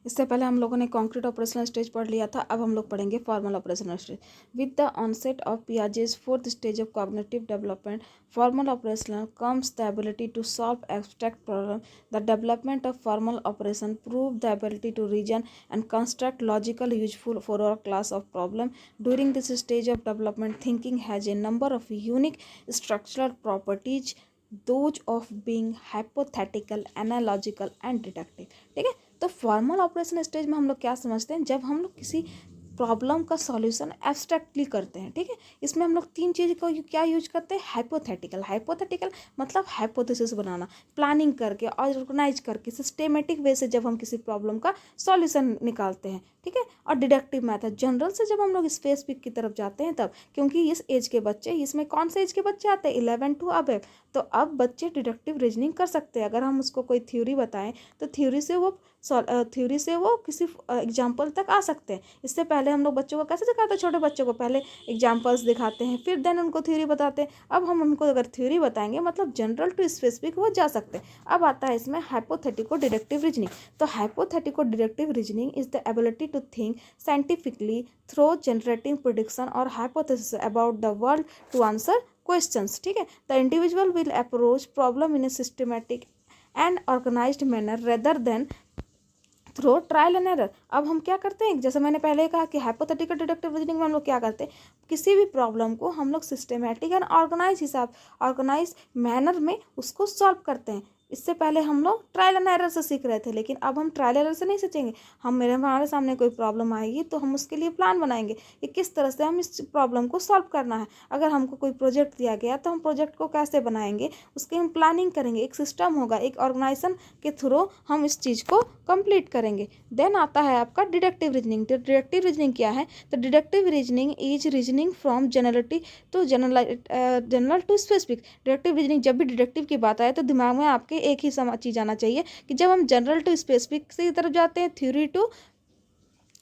इससे पहले हम लोगों ने कॉन्क्रीट ऑपरेशनल स्टेज पढ़ लिया था। अब हम लोग पढ़ेंगे formal operational stage. With the onset of Piaget's fourth stage of cognitive development, formal operational comes the ability to solve abstract problem. The development of formal operation proved the ability to reason and construct logical useful for our class of problem. During this stage of development, thinking has a number of unique structural properties, those of being hypothetical, analogical and deductive. ठीक है, तो formal operation stage में हम लोग क्या समझते हैं, जब हम लोग किसी प्रॉब्लम का सॉल्यूशन एब्स्ट्रैक्टली करते हैं। ठीक है, इसमें हम लोग तीन चीज़ को क्या यूज करते हैं, हाइपोथेटिकल। हाइपोथेटिकल मतलब हाइपोथेसिस बनाना, प्लानिंग करके, ऑर्गेनाइज करके, सिस्टेमेटिक वे से जब हम किसी प्रॉब्लम का सॉल्यूशन निकालते हैं। ठीक है, और डिडक्टिव मेथड, जनरल से जब हम लोग स्पेसिफिक की तरफ जाते हैं तब, क्योंकि इस एज के बच्चे, इसमें कौन से एज के बच्चे आते हैं, 11 टू अब, तो अब बच्चे डिडक्टिव रीजनिंग कर सकते हैं। अगर हम उसको कोई थ्योरी बताएं तो थ्योरी से वो किसी एग्जाम्पल तक आ सकते हैं। इससे पहले हम लोग बच्चों को कैसे सिखाते हैं, छोटे बच्चों को पहले एग्जाम्पल्स दिखाते हैं, फिर देन उनको थ्योरी बताते हैं। अब हम उनको अगर थ्योरी बताएंगे मतलब जनरल टू स्पेसिफिक वो जा सकते हैं। अब आता है इसमें हाइपोथेटिको डिडक्टिव रीजनिंग। तो hypothetico deductive reasoning is the ability to think scientifically through generating prediction और hypothesis about the world to answer questions. ठीक है, the individual will approach problem in a systematic and organised manner rather than through trial and error. अब हम क्या करते हैं, जैसे मैंने पहले कहा कि हाइपोथेटिकल डिडक्टिव रीजनिंग में हम लोग क्या करते हैं, किसी भी प्रॉब्लम को हम लोग सिस्टमेटिक एंड ऑर्गेनाइज मैनर में उसको सॉल्व करते हैं। इससे पहले हम लोग ट्रायल एंड एरर से सीख रहे थे, लेकिन अब हम ट्रायल एरर से नहीं सीखेंगे। हमारे सामने कोई प्रॉब्लम आएगी तो हम उसके लिए प्लान बनाएंगे कि किस तरह से हम इस प्रॉब्लम को सॉल्व करना है। अगर हमको कोई प्रोजेक्ट दिया गया तो हम प्रोजेक्ट को कैसे बनाएंगे, उसकी हम प्लानिंग करेंगे, एक सिस्टम होगा, एक ऑर्गेनाइजेशन के थ्रू हम इस चीज़ को कंप्लीट करेंगे। देन आता है आपका डिडक्टिव रीजनिंग। डिडक्टिव रीजनिंग क्या है, तो deductive reasoning is reasoning from general to specific. Deductive reasoning, जब भी डिडक्टिव की बात आए तो दिमाग में आपके एक ही चीज़ आना चाहिए कि जब हम जनरल टू स्पेसिफिक की तरफ जाते हैं, थ्योरी टू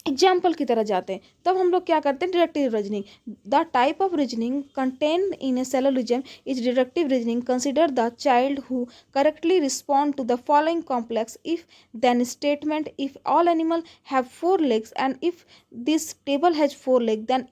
एग्जाम्पल की तरह जाते हैं, तब हम लोग क्या करते हैं, deductive reasoning. The type of reasoning contain in a syllogism is deductive reasoning. Consider the child who correctly respond to the following complex if then statement. If all animal have 4 legs and if this table has 4 legs then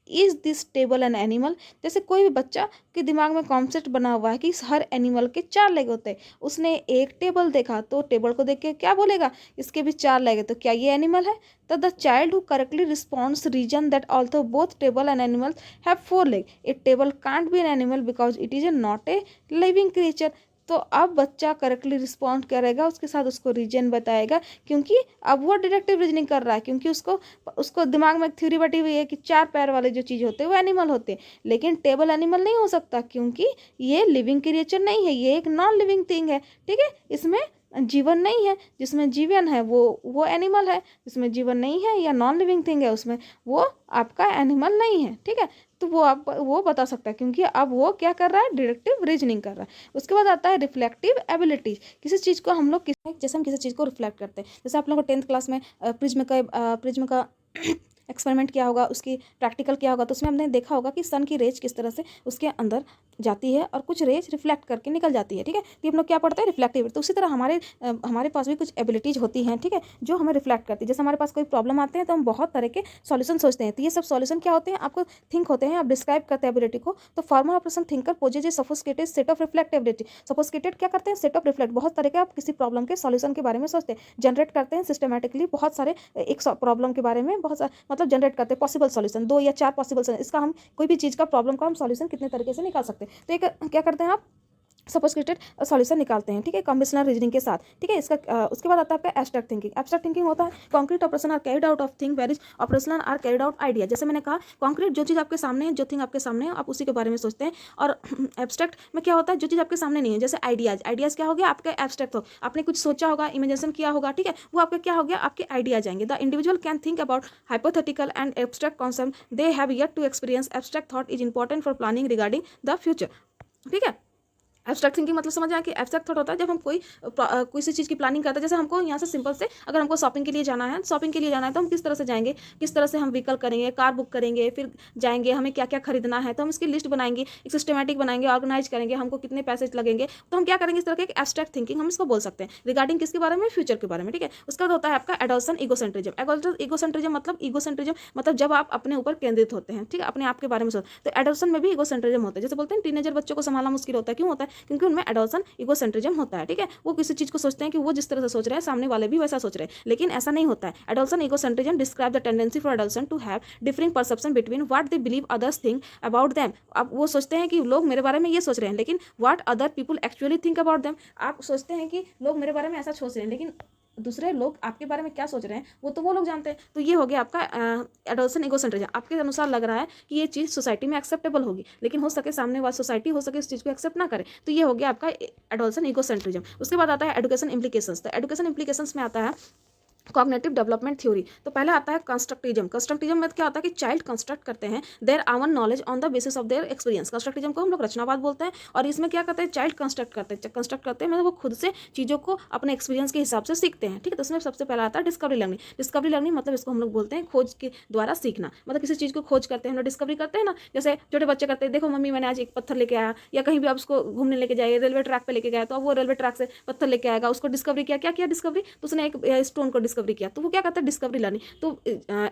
is this table an animal. जैसे कोई भी बच्चा के दिमाग में concept बना हुआ है कि हर एनिमल के 4 लेग होते हैं, उसने एक टेबल देखा तो टेबल को देख के क्या बोलेगा, इसके भी 4 लेग है तो क्या ये एनिमल है। तो the child who correctly responds reason that although both table and animal have 4 leg, a table can't be an animal because it is a not a living creature. तो अब बच्चा करेक्टली रिस्पॉन्ड करेगा, उसके साथ उसको reason बताएगा, क्योंकि अब वो डिडक्टिव रीजनिंग कर रहा है, क्योंकि उसको दिमाग में एक थ्योरी बटी हुई है कि 4 पैर वाले जो चीज़ होते हैं वो एनिमल होते हैं, लेकिन टेबल एनिमल नहीं हो सकता क्योंकि ये लिविंग क्रिएचर नहीं है, ये एक नॉन लिविंग थिंग है। ठीक है, इसमें जीवन नहीं है, जिसमें जीवन है वो एनिमल है, जिसमें जीवन नहीं है या नॉन लिविंग थिंग है उसमें वो आपका एनिमल नहीं है। ठीक है, तो वो बता सकता है, क्योंकि अब वो क्या कर रहा है, डिडक्टिव रीजनिंग कर रहा है। उसके बाद आता है रिफ्लेक्टिव एबिलिटीज। किसी चीज़ को हम लोग जैसे हम किसी चीज़ को रिफ्लेक्ट करते हैं, जैसे आप लोगों को 10th क्लास में प्रिज्म का एक्सपेरिमेंट किया होगा, उसकी प्रैक्टिकल किया होगा, तो उसमें हमने देखा होगा कि सन की रेज किस तरह से उसके अंदर जाती है और कुछ रेज रिफ्लेक्ट करके निकल जाती है। ठीक है, तो हम लोग क्या पढ़ते हैं, रिफ्लेक्टिव। तो उसी तरह हमारे पास भी कुछ एबिलिटीज होती हैं, ठीक है, जो हमें रिफ्लेक्ट करती है। जैसे हमारे पास कोई प्रॉब्लम आते हैं तो हम बहुत तरह के सॉल्यूशन सोचते हैं, तो ये सब सॉल्यूशन क्या होते हैं, आपको थिंक होते हैं, आप डिस्क्राइब करते हैं एबिलिटी को। तो formal operation thinker poses a sophisticated set of reflect ability. Sophisticated क्या करते हैं, सेट ऑफ रिफ्लेक्ट, बहुत तरह के आप किसी प्रॉब्लम के सॉल्यूशन के बारे में सोचते हैं, जनरेट करते हैं सिस्टमेटिकली बहुत सारे एक प्रॉब्लम के बारे में मतलब जनरेट करते हैं पॉसिबल सॉल्यूशन, 2 या 4 पॉसिबल सॉल्यूशन। इसका हम कोई भी चीज़ का प्रॉब्लम का हम सॉल्यूशन कितने तरीके से निकाल सकते हैं। तो एक क्या करते हैं आप, सपोस्केटेड सॉल्यूशन निकालते हैं। ठीक है, कॉम्बिनेशनल रीजनिंग के साथ। ठीक है, इसका उसके बाद आता है आपका एब्स्ट्रैक्ट थिंकिंग। एब्स्ट्रैक्ट थिंकिंग होता है concrete operation are carried out of thing whereas operational are carried out idea. जैसे मैंने कहा कॉन्क्रीट जो चीज़ आपके सामने है, जो थिंग आपके सामने है, आप उसी के बारे में सोचते हैं। और एब्स्ट्रैक्ट में क्या होता है, जो चीज़ आपके सामने नहीं है, जैसे आइडियाज क्या हो गया, आपका एब्स्ट्रैक्ट हो, आपने कुछ सोचा होगा, इमेजिनेशन किया होगा, ठीक है, वो आपका क्या हो गया, आपके आइडियाज आएंगे। The individual can think about hypothetical and abstract concept they have yet to experience. Abstract thought is important for planning regarding the future. ठीक है, एब्स्ट्रैक्ट थिंकिंग मतलब समझ आया कि एब्स्ट्रैक्ट थॉट होता है जब हम किसी चीज़ की प्लानिंग करते हैं। जैसे हमको यहाँ से सिंपल से अगर हमको शॉपिंग के लिए जाना है, तो हम किस तरह से जाएंगे, किस तरह से हम व्हीकल करेंगे, कार बुक करेंगे, फिर जाएंगे, हमें क्या क्या खरीदना है, तो हम इसकी लिस्ट बनाएंगे, एक सिस्टमेटिक बनाएंगे, ऑर्गेनाइज करेंगे, हमको कितने पैसे लगेंगे, तो हम क्या करेंगे, इस तरह के एक एब्स्ट्रैक्ट थिंकिंग हम इसको बोल सकते हैं रिगार्डिंग किसके बारे में, फ्यूचर के बारे में। ठीक है, उसका होता है आपका एडोल्सन ईगोसेंट्रिज्म। ईगोसेंट्रिज्म मतलब जब आप अपने ऊपर केंद्रित होते हैं, ठीक है, अपने आप के बारे में सोच, तो एडोल्सन में भी ईगोसेंट्रिज्म होता है। जैसे बोलते हैं टीनेजर बच्चों को संभालना मुश्किल होता है, क्यों होता है, क्योंकि उनमें एडोल्सन ईगोसेंट्रिज्म होता है। ठीक है, वो किसी चीज को सोचते हैं कि वो जिस तरह से सोच रहे हैं सामने वाले भी वैसा सोच रहे हैं, लेकिन ऐसा नहीं होता है। Adolescent egocentrism describe the tendency for adolescent to have differing perception between what they believe others think about them. अब वो सोचते हैं कि लोग मेरे बारे में ये सोच रहे हैं, लेकिन what other people actually think about them. आप सोचते हैं कि लोग मेरे बारे में ऐसा सोच रहे हैं, लेकिन दूसरे लोग आपके बारे में क्या सोच रहे हैं वो लोग जानते हैं। तो ये हो गया आपका एडोल्सन ईगोसेंट्रिज्म। आपके अनुसार लग रहा है कि ये चीज़ सोसाइटी में एक्सेप्टेबल होगी, लेकिन हो सके सामने वाली सोसाइटी हो सके इस चीज़ को एक्सेप्ट ना करे, तो ये हो गया आपका एडोल्सन ईगोसेंट्रिज्म। उसके बाद आता है एडुकेशन इम्प्लीकेशंस। तो एडुकेशन इम्प्लीकेशंस में आता है कॉग्निटिव डेवलपमेंट थ्योरी। तो पहले आता है कंस्ट्रक्टिज्म। कंस्ट्रक्टिज्म में क्या होता है कि चाइल्ड कंस्ट्रक्ट करते हैं देयर आवन knowledge on the basis of their experience. Constructivism को हम लोग रचनावाद बोलते हैं, और इसमें क्या करते हैं, चाइल्ड कंस्ट्रक्ट करते हैं मतलब वो खुद से चीज़ों को अपने एक्सपीरियंस के हिसाब से सीखते हैं। ठीक है, तो उसमें सबसे पहला आता है डिस्कवरी लर्निंग। डिस्कवरी लर्निंग मतलब इसको हम लोग बोलते हैं खोज के द्वारा सीखना। मतलब किसी चीज़ को खोज करते हैं, हम लोग डिस्कवरी करते हैं ना, जैसे छोटे बच्चे करते हैं, देखो मम्मी मैंने आज एक पत्थर लेके आया, या कहीं भी आप उसको घूमने लेके जाइए, रेलवे ट्रैक पे लेके गया, तो अब वो रेलवे ट्रैक से पत्थर लेके आएगा, उसको डिस्कवरी किया, क्या किया डिस्कवरी, तो उसने एक स्टोन को डिस्कवरी किया, तो वो क्या करता है डिस्कवरी लर्निंग। तो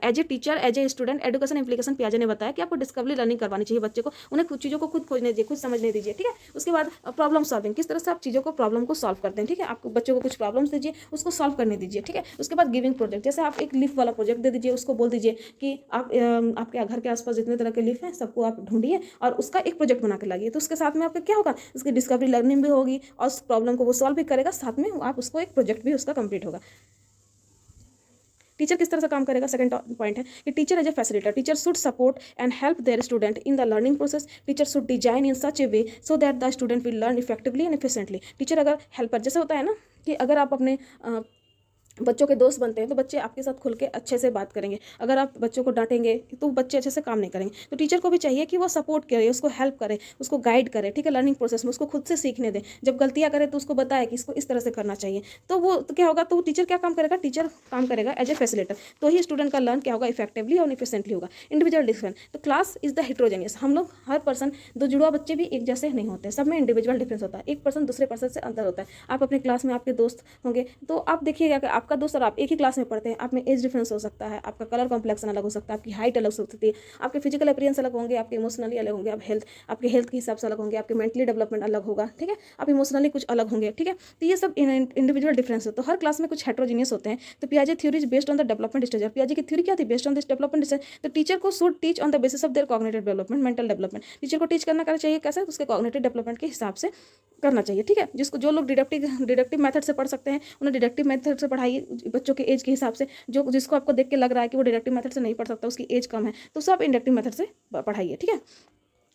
as a teacher, as a student, education implication पियाजे ने बताया कि आपको डिस्कवरी लर्निंग करवानी चाहिए बच्चे को, उन्हें कुछ चीज़ों को खुद खोजने दीजिए, खुद समझने दीजिए। ठीक है, उसके बाद प्रॉब्लम सॉल्विंग, किस तरह से आप चीज़ों को प्रॉब्लम को सॉल्व करते हैं। ठीक है, आपको बच्चों को कुछ प्रॉब्लम्स दीजिए, उसको सॉल्व करने दीजिए। ठीक है, उसके बाद गिविंग प्रोजेक्ट, जैसे आप एक लीफ वाला प्रोजेक्ट दे दीजिए, उसको बोल दीजिए कि आप आपके घर के आसपास जितने तरह के लीफ हैं सबको आप ढूंढिए और उसका एक प्रोजेक्ट बना के लाइए। तो उसके साथ में आपका क्या होगा, उसकी डिस्कवरी लर्निंग भी होगी और उस प्रॉब्लम को वो सॉल्व भी करेगा, साथ में आप उसको एक प्रोजेक्ट भी उसका कंप्लीट होगा। टीचर किस तरह से काम करेगा, सेकंड पॉइंट है कि teacher as a facilitator. Teacher should support and help their student in the learning process. Teacher should design in such a way so that the student will learn effectively and efficiently. Teacher अगर helper, जैसे होता है ना कि अगर आप अपने बच्चों के दोस्त बनते हैं तो बच्चे आपके साथ खुल के अच्छे से बात करेंगे। अगर आप बच्चों को डांटेंगे तो बच्चे अच्छे से काम नहीं करेंगे। तो टीचर को भी चाहिए कि वो सपोर्ट करे, उसको हेल्प करे, उसको गाइड करे। ठीक है, लर्निंग प्रोसेस में उसको खुद से सीखने दे। जब गलतियां करे तो उसको बताए कि इसको इस तरह से करना चाहिए। तो वो तो क्या होगा, तो टीचर क्या काम करेगा, टीचर काम करेगा एज ए फैसिलिटेटर। तो ही स्टूडेंट का लर्न क्या होगा, इफेक्टिवली और इफिशिएंटली होगा। इंडिविजुअल डिफरेंस, तो क्लास इज द हेट्रोजेनियस। हम लोग हर पर्सन, दो जुड़वा बच्चे भी एक जैसे नहीं होते, सब में इंडिविजुअल डिफरेंस होता है। एक पर्सन दूसरे पर्सन से अंतर होता है। आप अपने क्लास में आपके दोस्त होंगे तो आप देखिएगा कि आपका दोस्त और आप एक ही क्लास में पढ़ते हैं, आप में एज डिफरेंस हो सकता है, आपका कलर कॉम्प्लेक्सन अलग हो सकता है, आपकी हाइट अलग हो सकती है, आपके फिजिकल अपीयरेंस अलग होंगे, आपके इमोशनली अलग होंगे, आप आपके हेल्थ के हिसाब से अलग होंगे, आपके मेंटली डेवलपमेंट अलग होगा। ठीक है, आप इमोशनली कुछ अलग होंगे। ठीक है, तो ये सब इंडिविजुअल डिफरेंस है। तो हर क्लास में कुछ हेट्रोजीनियस होते हैं। तो पियाजे theory is based on the development stage. पियाजे की थ्योरी क्या थी, based on this development stage. तो टीचर को should teach on the basis of their cognitive development, mental development. Teacher को टीच करना चाहिए कैसे, उसके कॉग्निटिव डेवलपमेंट के हिसाब से करना चाहिए। ठीक है, जो लोग डिडक्टिव मेथड से पढ़ सकते हैं उन्हें डिडक्टिव मेथड से पढ़ाइए, बच्चों के एज के हिसाब से। जो जिसको आपको देख के लग रहा है कि वो डिडक्टिव मेथड से नहीं पढ़ सकता, उसकी एज कम है, तो उसको आप इंडक्टिव मेथड से पढ़ाइए। ठीक है,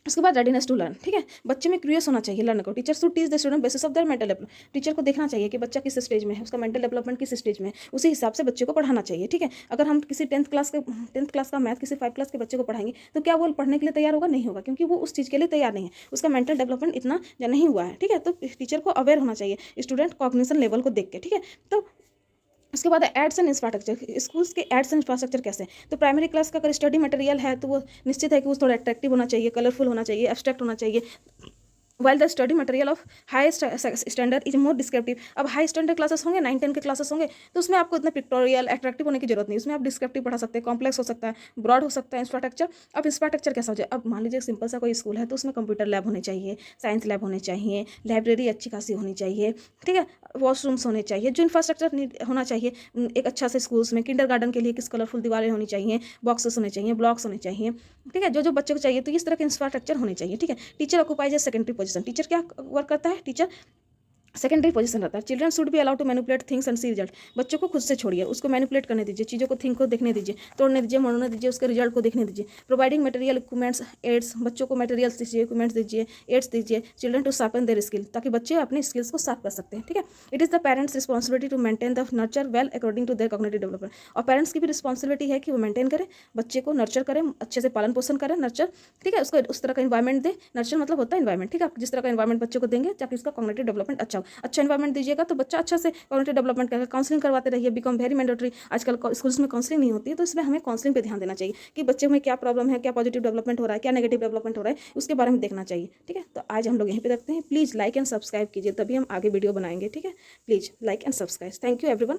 उसके बाद रेडीनेस टू लर्न। ठीक है, बच्चे में क्यूरियस होना चाहिए लर्न को। Teacher should teach the student basis of their mental development. Teacher को देखना चाहिए कि बच्चा किस स्टेज में है, उसका मेंटल डेवलपमेंट किस स्टेज में है, उसी हिसाब से बच्चे को पढ़ाना चाहिए। ठीक है, अगर हम किसी टेंथ क्लास का मैथ किसी 5 क्लास के बच्चे को पढ़ाएंगे तो क्या वो पढ़ने के लिए तैयार होगा, नहीं होगा, क्योंकि वो उस चीज़ के लिए तैयार नहीं है, उसका मेंटल डेवलपमेंट इतना नहीं हुआ है। ठीक है, तो टीचर को अवेयर होना चाहिए स्टूडेंट कॉग्निशन लेवल को देख के। ठीक है, तो उसके बाद एड्स एंड इंफ्रास्ट्रक्चर। स्कूल्स के एड्स एंड इंफ्रास्ट्रक्चर कैसे, तो प्राइमरी क्लास का अगर स्टडी मटेरियल है तो वो निश्चित है कि वो थोड़ा अट्रैक्टिव होना चाहिए, कलरफुल होना चाहिए, एब्स्ट्रैक्ट होना चाहिए। While the study material of high standard is more descriptive. अब हाई स्टैंडर्ड क्लासेस होंगे, 9-10 के क्लासेस होंगे, तो उसमें आपको इतना पिक्टोरियल अट्रैक्टिव होने की जरूरत नहीं, उसमें आप डिस्क्रिप्टिव पढ़ा सकते हैं, कॉम्प्लेक्स हो सकता है, ब्रॉड हो सकता है इंफ्रास्ट्रक्चर। अब इंफ्रास्ट्रक्चर कैसा हो जाए, अब मान लीजिए सिंपल सा कोई स्कूल है तो उसमें कंप्यूटर लैब होने चाहिए, साइंस लैब होने चाहिए, लाइब्रेरी अच्छी खासी होनी चाहिए। ठीक है, वॉशरूम्स होने चाहिए, जो इंफ्रास्ट्रक्चर होना चाहिए एक अच्छा से स्कूल्स में। किंडर गार्डन के लिए किस कलरफुल दीवारें होनी चाहिए, बॉक्सेस होने चाहिए, ब्लॉक्स होने चाहिए। ठीक है, जो बच्चे को चाहिए, तो इस तरह के इंफ्रास्ट्रक्चर होने चाहिए। ठीक है, teacher occupies a secondary position. Teacher क्या वर्क करता है, टीचर सेकेंडरी पोजीशन रहता है। Children should be allowed to manipulate things and see result. बच्चों को खुद से छोड़िए, उसको मैनिपुलेट करने दीजिए, चीज़ों को थिंक को देखने दीजिए, तोड़ने दीजिए, मोड़ने दीजिए, उसके रिजल्ट को देखने दीजिए। प्रोवाइडिंग मटेरियल इक्विपमेंट्स एड्स, बच्चों को मटेरियल्स दीजिए, इक्विपमेंट्स दीजिए, एड्स दीजिए children to sharpen their skill, ताकि बच्चे अपने स्किल्स को शार्प कर सकते हैं। ठीक है, it is the parents responsibility to maintain the nurture well according to their cognitive development. और पेरेंट्स की भी रिस्पॉन्सिबिलिटी है कि वो मेंटेन करें, बच्चे को नर्चर करें, अच्छे से पालन पोषण करें, नर्चर, ठीक है, उसको उस तरह का इन्वायरमेंट दे। नर्चर मतलब होता है इन्वायरमेंट, ठीक है, आप जिस तरह का इन्वायरमेंट बच्चों को देंगे ताकि उसका कॉग्निटिव डेवलपमेंट अच्छा हो। अच्छा इन्वायरमेंट दीजिएगा तो बच्चा अच्छा से कॉग्निटिव डेवलपमेंट करेगा। काउंसलिंग करवाते रहिए, बिकम वेरी मैंडेटरी। आजकल स्कूल्स में काउंसलिंग नहीं होती है, तो इसमें हमें काउंसलिंग पे ध्यान देना चाहिए कि बच्चे में क्या प्रॉब्लम है, क्या पॉजिटिव डेवलपमेंट हो रहा है, क्या नेगेटिव डेवलपमेंट हो रहा है, उसके बारे में देखना चाहिए। ठीक है, तो आज हम लोग यहीं पे रखते हैं। प्लीज़ लाइक एंड सब्सक्राइब कीजिए, तभी हम आगे वीडियो बनाएंगे। ठीक है, please like and subscribe. Thank you everyone.